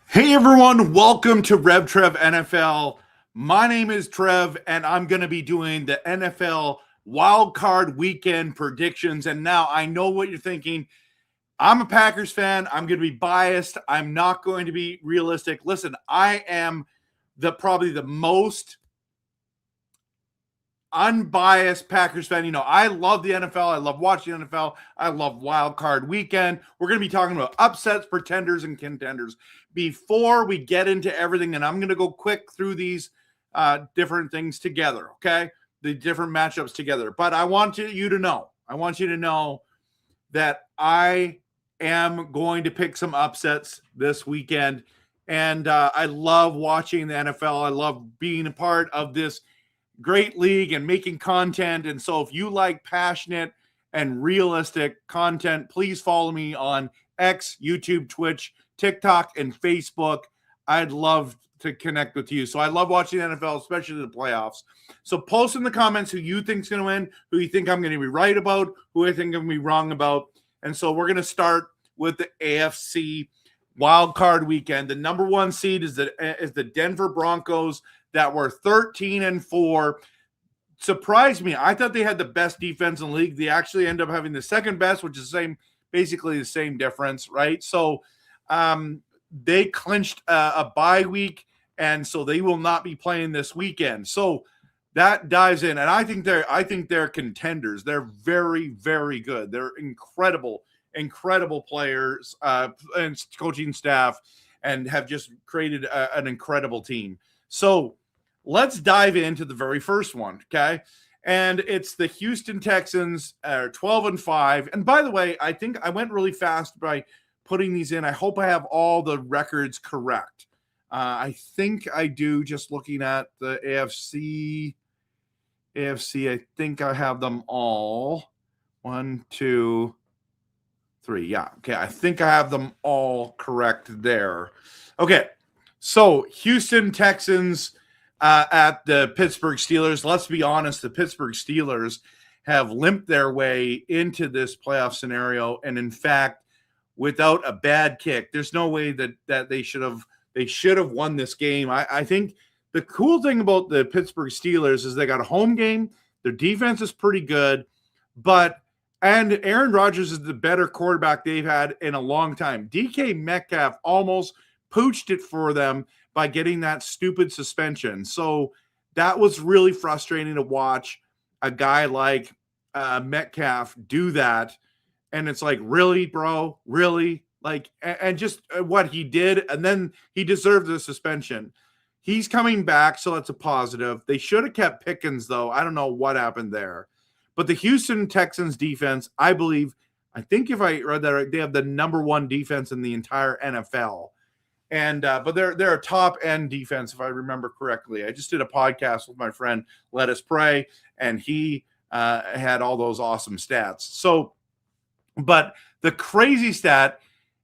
Hey everyone, welcome to RevTrev NFL. My name is Trev, and I'm going to be doing the NFL Wild Card Weekend predictions. And now I know what you're thinking. I'm a Packers fan. I'm going to be biased. I'm not going to be realistic. Listen, I am probably the most unbiased Packers fan. You know, I love the NFL. I love watching the NFL. I love Wild Card Weekend. We're going to be talking about upsets, pretenders, and contenders. Before we get into everything, and I'm going to go quick through these different things together, okay? The different matchups together. But I want you to know that I am going to pick some upsets this weekend. And I love watching the NFL. I love being a part of this great league and making content. And so if you like passionate and realistic content, please follow me on X, YouTube, Twitch, TikTok, and Facebook. I'd love to connect with you. So I love watching the NFL, especially the playoffs. So post in the comments who you think is going to win, who you think I'm going to be right about, who I think I'm going to be wrong about. And so we're going to start with the AFC Wild Card Weekend. The number one seed is the Denver Broncos that were 13-4. Surprised me. I thought they had the best defense in the league. They actually end up having the second best, which is basically the same difference, right? So they clinched a bye week, and so they will not be playing this weekend. So that dives in, and I think they're contenders. They're very, very good. They're incredible players and coaching staff, and have just created an incredible team. So let's dive into the very first one, okay? And it's the Houston Texans, 12-5. And by the way, I think I went really fast by putting these in. I hope I have all the records correct. I think I do, just looking at the AFC, I think I have them all. 1, 2, 3. Yeah, okay. I think I have them all correct there. Okay, so Houston Texans at the Pittsburgh Steelers. Let's be honest, the Pittsburgh Steelers have limped their way into this playoff scenario, and in fact, without a bad kick, there's no way that they should have won this game. I think the cool thing about the Pittsburgh Steelers is they got a home game. Their defense is pretty good, and Aaron Rodgers is the better quarterback they've had in a long time. DK Metcalf almost pooched it for them by getting that stupid suspension. So that was really frustrating to watch a guy like Metcalf do that. And it's like, really, bro? Really? Like, and just what he did, and then he deserved the suspension. He's coming back, so that's a positive. They should have kept Pickens, though. I don't know what happened there. But the Houston Texans defense, I think if I read that right, they have the number one defense in the entire NFL. And but they're a top end defense, if I remember correctly. I just did a podcast with my friend Let Us Pray, and he had all those awesome stats. So, but the crazy stat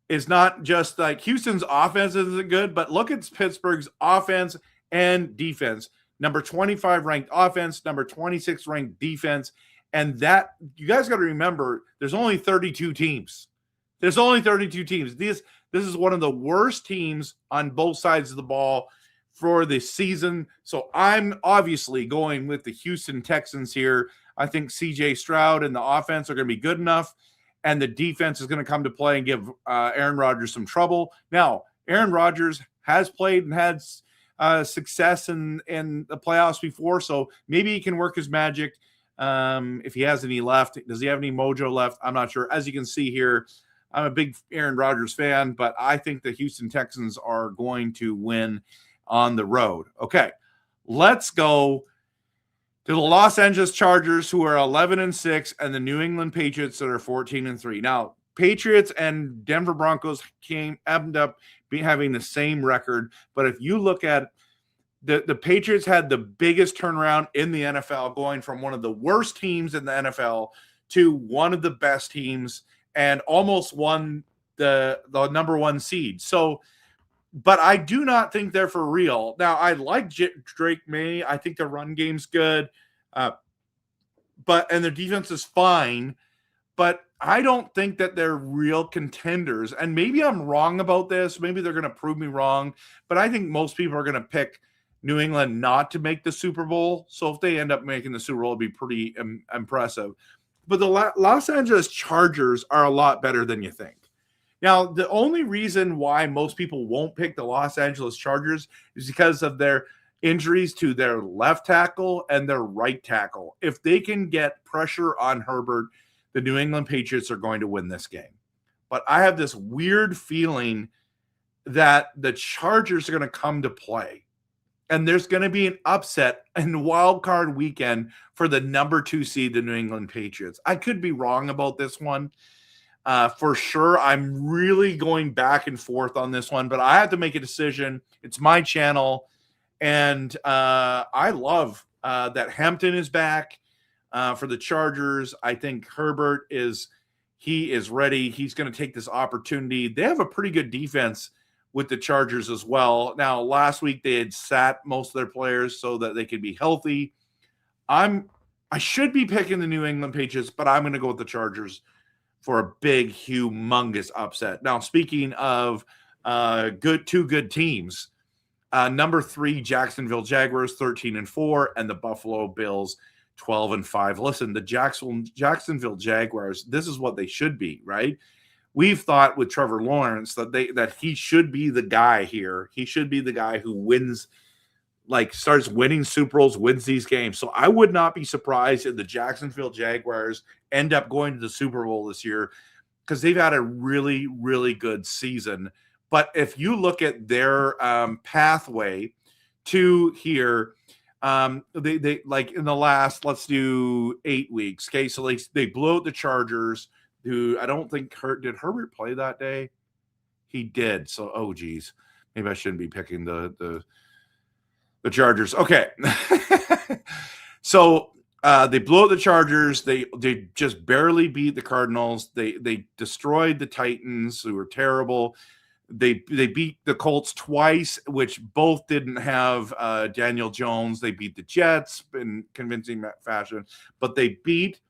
is not just like Houston's offense isn't good, but look at Pittsburgh's offense and defense. Number 25 ranked offense, number 26 ranked defense. And that, you guys got to remember, there's only 32 teams. This is one of the worst teams on both sides of the ball for the season. So I'm obviously going with the Houston Texans here. I think CJ Stroud and the offense are going to be good enough, and the defense is going to come to play and give Aaron Rodgers some trouble. Now, Aaron Rodgers has played and had success in the playoffs before, so maybe he can work his magic if he has any left. Does he have any mojo left? I'm not sure. As you can see here, I'm a big Aaron Rodgers fan, but I think the Houston Texans are going to win on the road. Okay, let's go to the Los Angeles Chargers, who are 11-6, and the New England Patriots that are 14-3. Now, Patriots and Denver Broncos ended up having the same record, but if you look at the Patriots had the biggest turnaround in the NFL, going from one of the worst teams in the NFL to one of the best teams, and almost won the number one seed. So, but I do not think they're for real. Now, I like Drake May. I think the run game's good, and their defense is fine. But I don't think that they're real contenders. And maybe I'm wrong about this. Maybe they're going to prove me wrong. But I think most people are going to pick New England not to make the Super Bowl. So if they end up making the Super Bowl, it'd be pretty impressive. But the Los Angeles Chargers are a lot better than you think. Now, the only reason why most people won't pick the Los Angeles Chargers is because of their injuries to their left tackle and their right tackle. If they can get pressure on Herbert, the New England Patriots are going to win this game. But I have this weird feeling that the Chargers are going to come to play. And there's going to be an upset in wild card weekend for the number 2 seed, the New England Patriots. I could be wrong about this one. For sure, I'm really going back and forth on this one, but I have to make a decision. It's my channel, and I love that Hampton is back for the Chargers. I think Herbert is ready. He's going to take this opportunity. They have a pretty good defense with the Chargers as well. Now, last week they had sat most of their players so that they could be healthy. I should be picking the New England Patriots, but I'm going to go with the Chargers for a big, humongous upset. Now, speaking of two good teams, number 3 Jacksonville Jaguars 13-4, and the Buffalo Bills 12-5. Listen, the Jacksonville Jaguars, this is what they should be, right? We've thought with Trevor Lawrence that he should be the guy here. He should be the guy who wins, starts winning Super Bowls, wins these games. So I would not be surprised if the Jacksonville Jaguars end up going to the Super Bowl this year, because they've had a really, really good season. But if you look at their pathway to here, they like in the last, let's do 8 weeks. Okay, so they blew out the Chargers, who I don't think did Herbert play that day? He did. So, oh geez, maybe I shouldn't be picking the Chargers. Okay. So they blew out the Chargers. They just barely beat the Cardinals. They destroyed the Titans, who were terrible. They beat the Colts twice, which both didn't have Daniel Jones. They beat the Jets in convincing fashion, but they beat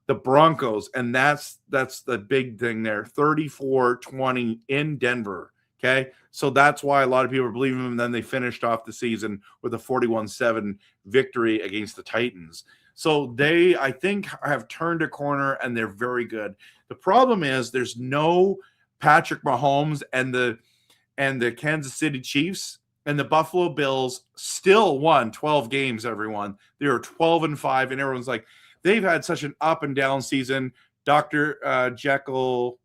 the Broncos, and that's the big thing there. 34-20 in Denver. Okay, so that's why a lot of people are believing them. And then they finished off the season with a 41-7 victory against the Titans. So they, I think, have turned a corner, and they're very good. The problem is there's no Patrick Mahomes, and the Kansas City Chiefs and the Buffalo Bills still won 12 games, everyone. They were 12-5, and everyone's like, they've had such an up and down season. Dr. Jekyll,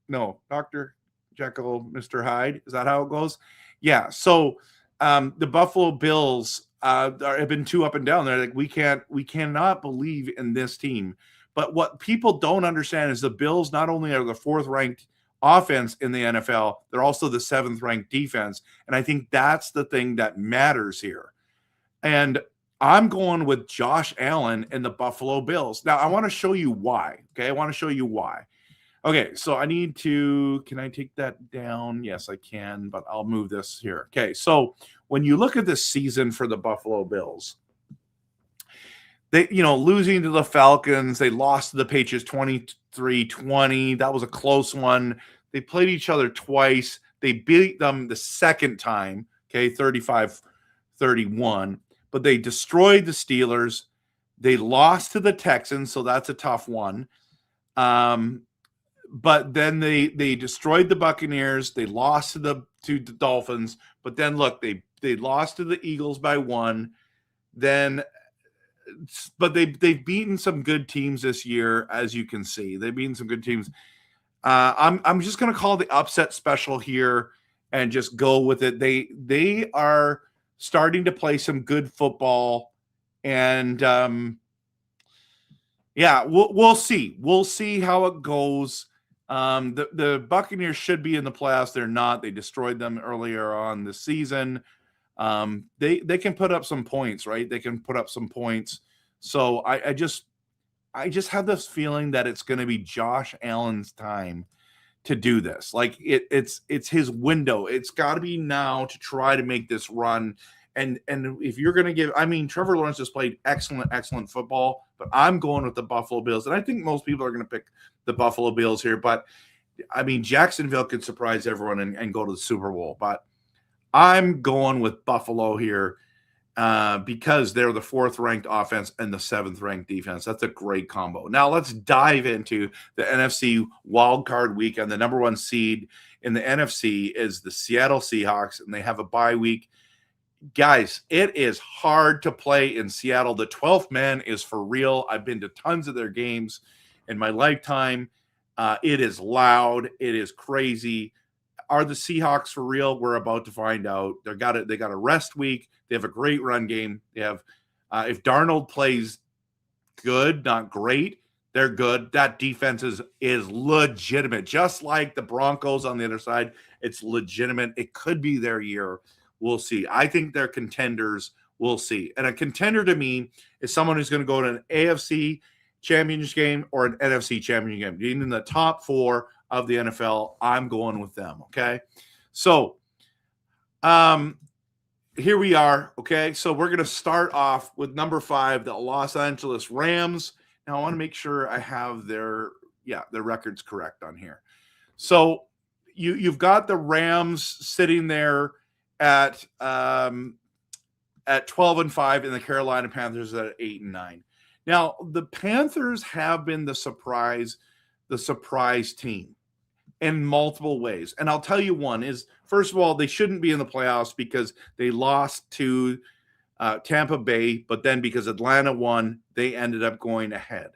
Mr. Hyde. Is that how it goes? Yeah. So the Buffalo Bills have been too up and down. They're like, we cannot believe in this team. But what people don't understand is the Bills not only are the 4th ranked offense in the NFL, they're also the 7th ranked defense. And I think that's the thing that matters here. And I'm going with Josh Allen and the Buffalo Bills. Now, I want to show you why. Okay, I want to show you why. Okay, so can I take that down? Yes, I can, but I'll move this here. Okay, so when you look at this season for the Buffalo Bills, they, losing to the Falcons, they lost to the Patriots 23-20. That was a close one. They played each other twice. They beat them the second time, okay, 35-31. But they destroyed the Steelers. They lost to the Texans, so that's a tough one. But then they destroyed the Buccaneers. They lost to the Dolphins. But then look, they lost to the Eagles by 1. But they've beaten some good teams this year, as you can see. They've beaten some good teams. I'm just going to call the upset special here and just go with it. They are starting to play some good football, and we'll see. We'll see how it goes. The Buccaneers should be in the playoffs. They're not. They destroyed them earlier on this season. They can put up some points, right? They can put up some points. So I just have this feeling that it's going to be Josh Allen's time to do this. Like it's his window. It's got to be now to try to make this run. And if you're going to give, I mean, Trevor Lawrence has played excellent football, but I'm going with the Buffalo Bills. And I think most people are going to pick the Buffalo Bills here. But, I mean, Jacksonville could surprise everyone and go to the Super Bowl. But I'm going with Buffalo here because they're the 4th-ranked offense and the 7th-ranked defense. That's a great combo. Now let's dive into the NFC wildcard weekend. The number 1 seed in the NFC is the Seattle Seahawks, and they have a bye week. Guys, it is hard to play in Seattle. The 12th man is for real. I've been to tons of their games in my lifetime. It is loud. It is crazy. Are the Seahawks for real? We're about to find out. They got a rest week. They have a great run game. They have, if Darnold plays good, not great, they're good. That defense is legitimate. Just like the Broncos on the other side, it's legitimate. It could be their year. We'll see. I think they're contenders. We'll see. And a contender to me is someone who's going to go to an AFC championship game or an NFC championship game. Being in the top 4 of the NFL, I'm going with them, okay? So here we are, okay? So we're going to start off with number 5, the Los Angeles Rams. Now I want to make sure I have their records correct on here. So you've got the Rams sitting there at 12-5, and the Carolina Panthers at 8-9. Now, the Panthers have been the surprise team in multiple ways. And I'll tell you one is, first of all, they shouldn't be in the playoffs because they lost to Tampa Bay, but then because Atlanta won, they ended up going ahead.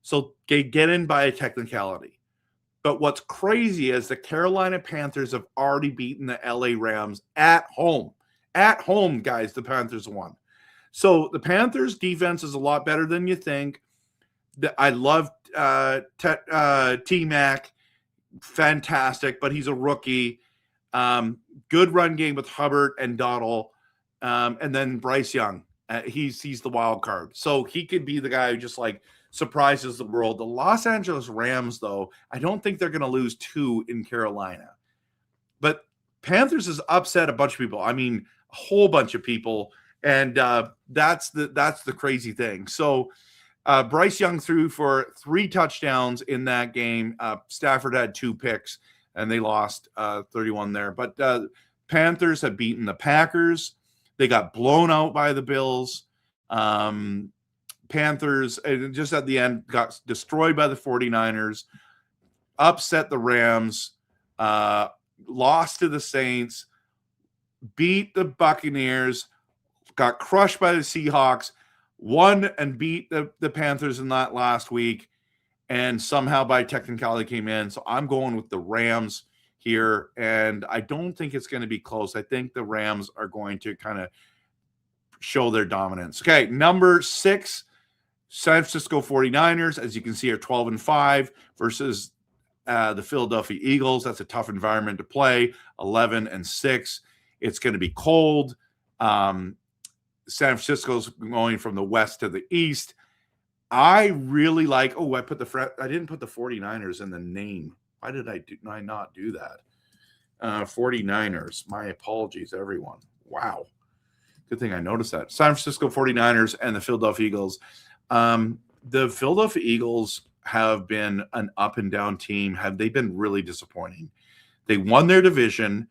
So they get in by a technicality. But what's crazy is the Carolina Panthers have already beaten the LA Rams at home. At home, guys, the Panthers won. So the Panthers defense is a lot better than you think. I love T-Mac. Fantastic, but he's a rookie. Good run game with Hubbard and Donald. And then Bryce Young. He's the wild card. So he could be the guy who just like surprises the world. The Los Angeles Rams, though, I don't think they're going to lose 2 in Carolina. But Panthers has upset a bunch of people. I mean, a whole bunch of people. And that's the crazy thing. So Bryce Young threw for 3 touchdowns in that game. Stafford had 2 picks, and they lost 31 there. But Panthers have beaten the Packers. They got blown out by the Bills. Panthers, just at the end, got destroyed by the 49ers, upset the Rams, lost to the Saints, beat the Buccaneers, got crushed by the Seahawks, won and beat the Panthers in that last week, and somehow by technicality came in. So I'm going with the Rams here, and I don't think it's going to be close. I think the Rams are going to kind of show their dominance. Okay, number 6, San Francisco 49ers, as you can see, are 12-5 versus the Philadelphia Eagles. That's a tough environment to play, 11-6. It's going to be cold. San Francisco's going from the west to the east. I really like, I didn't put the 49ers in the name. Why did I not do that? 49ers. My apologies, everyone. Wow. Good thing I noticed that. San Francisco 49ers and the Philadelphia Eagles. The Philadelphia Eagles have been an up and down team. They've been really disappointing. They won their division,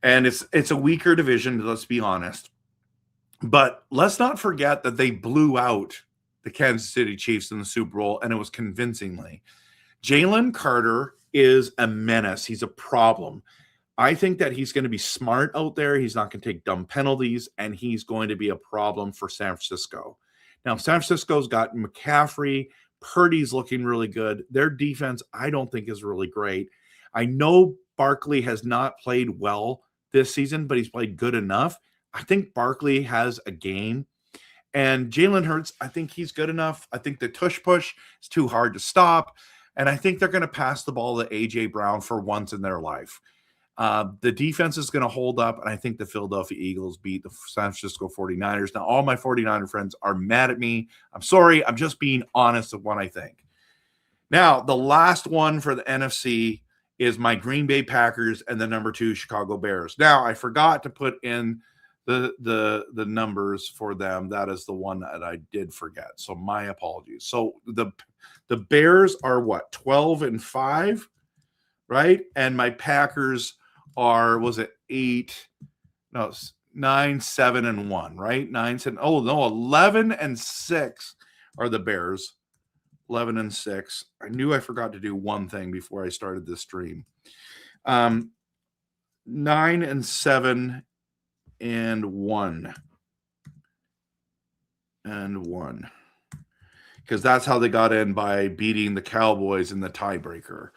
and it's a weaker division, let's be honest. But let's not forget that they blew out the Kansas City Chiefs in the Super Bowl, and it was convincingly. Jalen Carter is a menace. He's a problem. I think that he's going to be smart out there. He's not going to take dumb penalties, and he's going to be a problem for San Francisco. Now, San Francisco's got McCaffrey. Purdy's looking really good. Their defense, I don't think, is really great. I know Barkley has not played well this season, but he's played good enough. I think Barkley has a game. And Jalen Hurts, I think he's good enough. I think the tush push is too hard to stop. And I think they're going to pass the ball to A.J. Brown for once in their life. The defense is going to hold up, and I think the Philadelphia Eagles beat the San Francisco 49ers. Now, all my 49er friends are mad at me. I'm sorry. I'm just being honest of what I think. Now, the last one for the NFC is my Green Bay Packers and the number 2 Chicago Bears. Now, I forgot to put in the numbers for them. That is the one that I did forget. So my apologies. So the Bears are what, 12-5, right? And my Packers are, was it 9-7-1, right? 9-7. Oh no, 11-6 are the Bears. 11-6. I knew I forgot to do one thing before I started this stream. 9-7 and 1 because that's how they got in, by beating the Cowboys in the tiebreaker.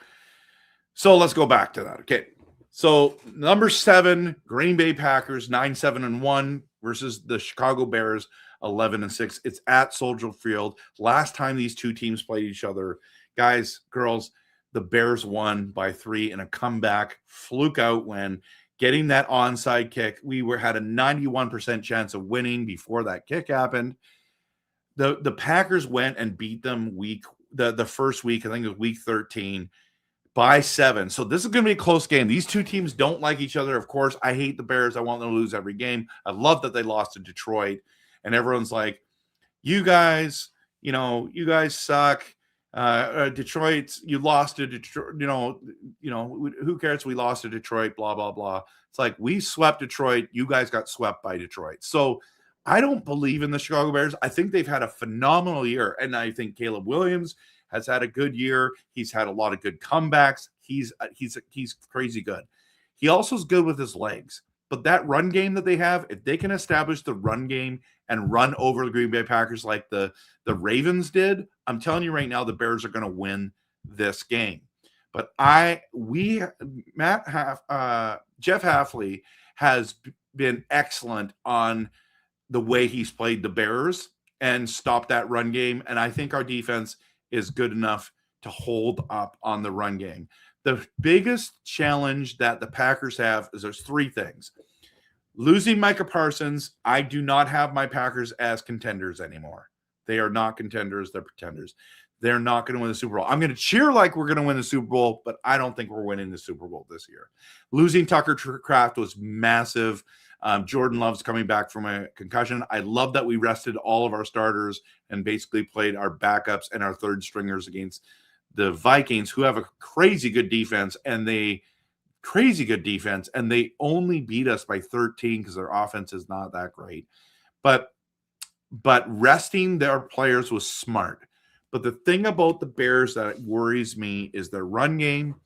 So let's go back to that. Okay. So number 7, Green Bay Packers, 9-7-1 versus the Chicago Bears, 11-6. It's at Soldier Field. Last time these two teams played each other, guys, girls, the Bears won by 3 in a comeback fluke out win, getting that onside kick. We had a 91% chance of winning before that kick happened. The Packers went and beat them the first week, I think it was week 13, by 7. So this is going to be a close game. These two teams don't like each other. Of course, I hate the Bears. I want them to lose every game. I love that they lost to Detroit. And everyone's like, you guys suck. Detroit, you lost to Detroit. Who cares? We lost to Detroit, blah, blah, blah. It's like, we swept Detroit. You guys got swept by Detroit. So I don't believe in the Chicago Bears. I think they've had a phenomenal year. And I think Caleb Williams has had a good year. He's had a lot of good comebacks. He's crazy good. He also is good with his legs. But that run game that they have, if they can establish the run game and run over the Green Bay Packers like the Ravens did, I'm telling you right now, the Bears are going to win this game. But Jeff Hafley has been excellent on the way he's played the Bears and stopped that run game. And I think our defense is good enough to hold up on the run game. The biggest challenge that the Packers have is there's 3 things. Losing Micah Parsons, I do not have my Packers as contenders anymore. They are not contenders. They're pretenders. They're not going to win the Super Bowl. I'm going to cheer like we're going to win the Super Bowl, but I don't think we're winning the Super Bowl this year. Losing Tucker Kraft was massive. Jordan Love's coming back from a concussion. I love that we rested all of our starters and basically played our backups and our third stringers against the Vikings, who have a crazy good defense, and they only beat us by 13 because their offense is not that great. But resting their players was smart. But the thing about the Bears that worries me is their run game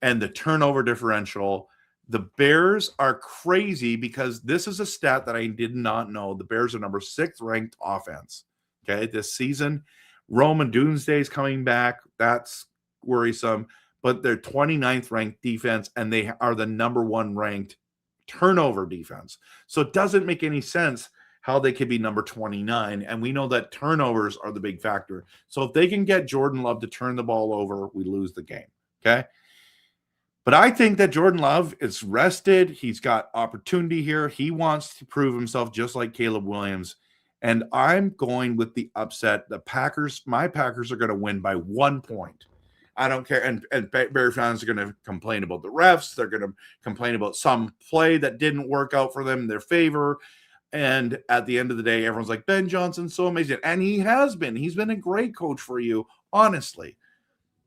and the turnover differential. The Bears are crazy because this is a stat that I did not know. The Bears are number 6 ranked offense, okay, this season. Roman Doomsday is coming back. That's worrisome. But they're 29th ranked defense, and they are the number 1 ranked turnover defense. So it doesn't make any sense how they could be number 29. And we know that turnovers are the big factor. So if they can get Jordan Love to turn the ball over, we lose the game, okay? But I think that Jordan Love is rested. He's got opportunity here. He wants to prove himself just like Caleb Williams. And I'm going with the upset. My Packers are going to win by 1 point. I don't care. And Bear fans are going to complain about the refs. They're going to complain about some play that didn't work out for them in their favor. And at the end of the day, everyone's like, Ben Johnson's so amazing. And he has been. He's been a great coach for you, honestly.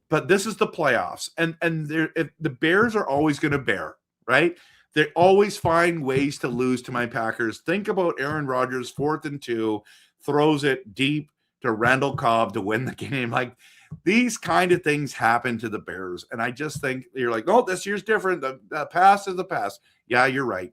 But this is the playoffs. And the Bears are always going to bear, right? They always find ways to lose to my Packers. Think about Aaron Rodgers, 4th and 2, throws it deep to Randall Cobb to win the game. Like, these kind of things happen to the Bears. And I just think you're like, oh, this year's different. The past is the past. Yeah, you're right.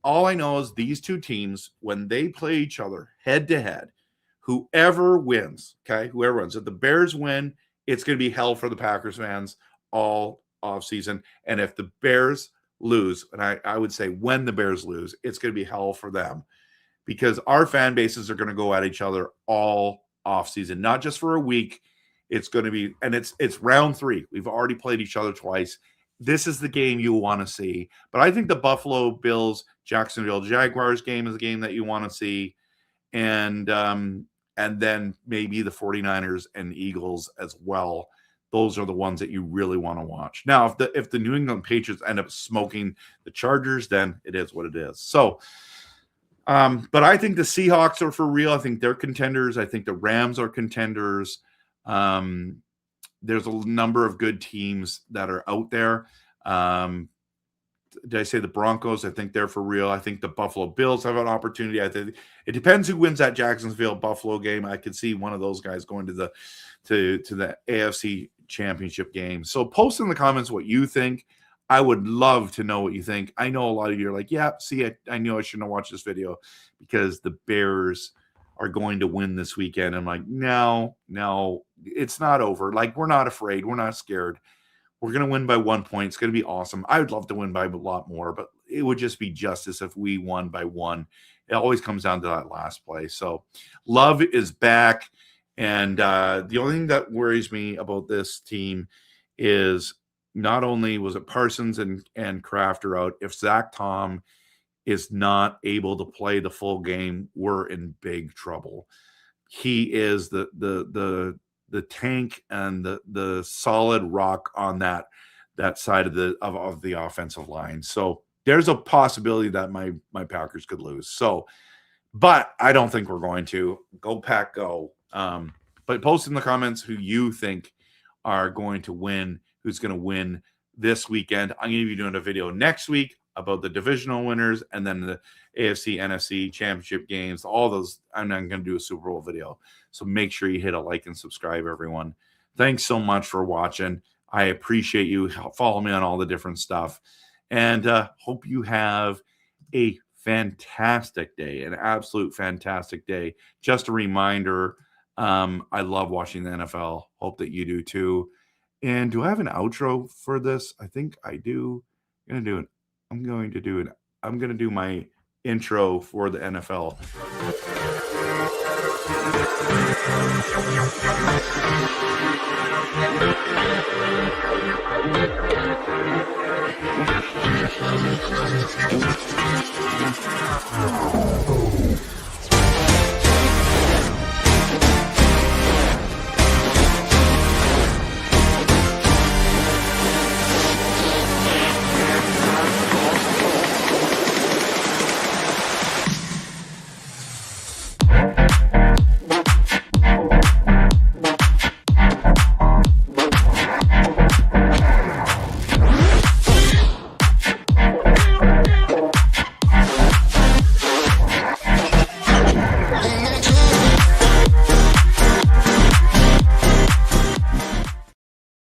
All I know is these two teams, when they play each other head to head, whoever wins, if the Bears win, it's going to be hell for the Packers fans all offseason. And if the Bears lose, and I would say when the Bears lose, it's going to be hell for them, because our fan bases are going to go at each other all offseason, not just for a week. It's going to be, and it's round 3. We've already played each other twice. This is the game you want to see. But I think the Buffalo Bills, Jacksonville Jaguars game is a game that you want to see. And then maybe the 49ers and Eagles as well. those are the ones that you really want to watch. Now, if the New England Patriots end up smoking the Chargers, then it is what it is. So, but I think the Seahawks are for real. I think they're contenders. I think the Rams are contenders. There's a number of good teams that are out there. Did I say the Broncos? I think they're for real. I think the Buffalo Bills have an opportunity. I think it depends who wins that Jacksonville Buffalo game. I could see one of those guys going to the AFC Championship game. So post in the comments what you think. I would love to know what you think. I know a lot of you are like, yeah, see, I knew I shouldn't have watched this video because the Bears are going to win this weekend. I'm like, no, it's not over. Like, we're not afraid. We're not scared. We're going to win by 1 point. It's going to be awesome. I would love to win by a lot more, but it would just be justice if we won by 1. It always comes down to that last play. So Love is back. And the only thing that worries me about this team is not only was it Parsons and Kraft are out, if Zach Tom is not able to play the full game, we're in big trouble. He is the tank and the solid rock on that side of the offensive line. So there's a possibility that my Packers could lose. So, but I don't think we're going to. Go Pack, go. But post in the comments who you think are going to win, who's going to win this weekend. I'm going to be doing a video next week about the divisional winners and then the AFC, NFC championship games, all those. I'm not going to do a Super Bowl video. So make sure you hit a like and subscribe, everyone. Thanks so much for watching. I appreciate you. Follow me on all the different stuff. And hope you have a fantastic day, an absolute fantastic day. Just a reminder, I love watching the NFL. Hope that you do too. And do I have an outro for this? I think I do. I'm going to do my intro for the NFL.